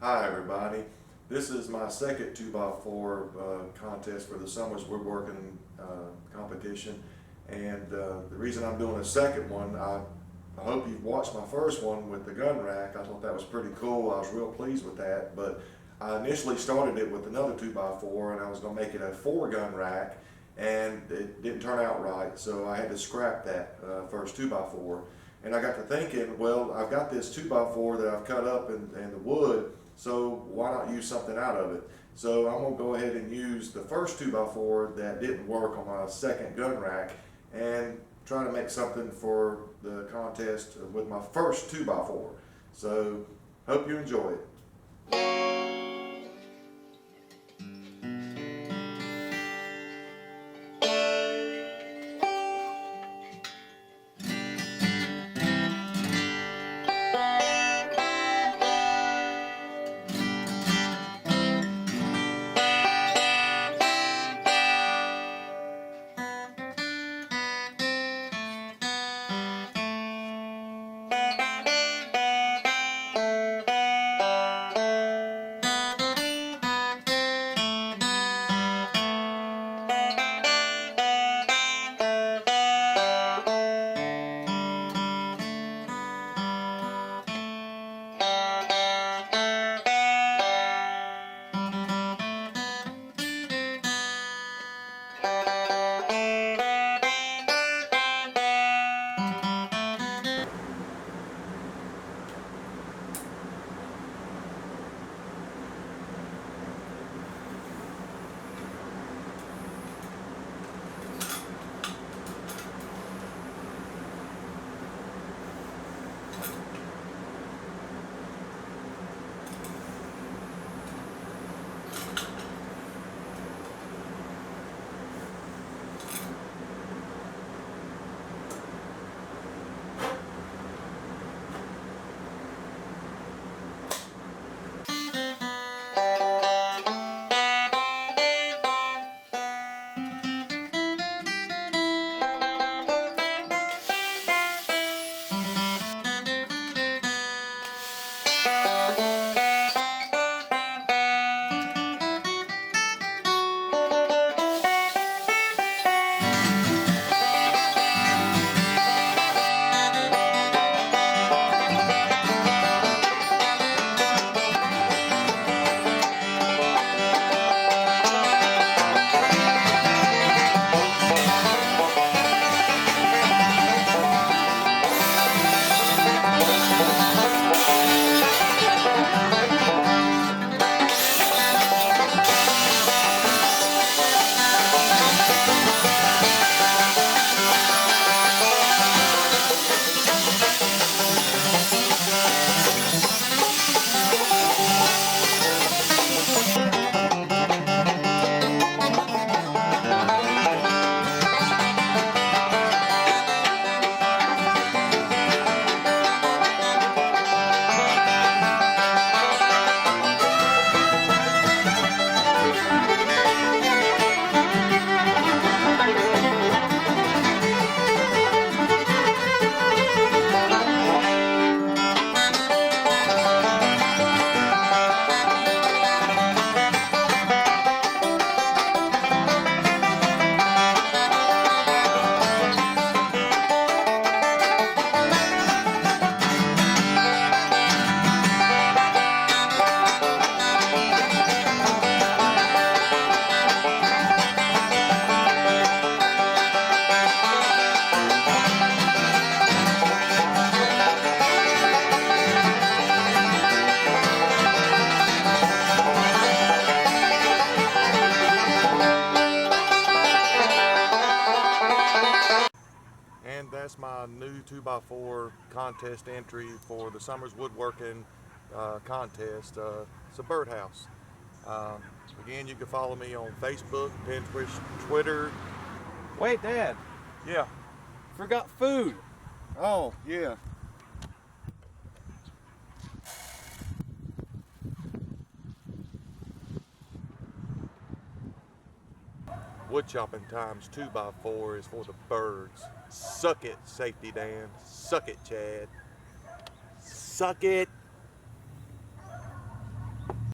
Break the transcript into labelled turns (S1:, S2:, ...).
S1: Hi everybody, this is my second 2x4 contest for the Summers Woodworking competition, and the reason I'm doing a second one, I hope you've watched my first one with the gun rack. I thought that was pretty cool. I was real pleased with that, but I initially started it with another 2x4 and I was going to make it a 4-gun rack, and it didn't turn out right, so I had to scrap that first 2x4. And I got to thinking, well, I've got this 2x4 that I've cut up in the wood, so why not use something out of it? So I'm going to go ahead and use the first 2x4 that didn't work on my second gun rack and try to make something for the contest with my first 2x4. So hope you enjoy it. And that's my new 2x4 contest entry for the Summers Woodworking contest. It's a birdhouse. Again, you can follow me on Facebook, Pinterest, Twitter.
S2: Wait, Dad.
S1: Yeah.
S2: Forgot food.
S1: Oh, yeah. Wood chopping times 2x4 is for the birds. Suck it, Safety Dan. Suck it, Chad. Suck it.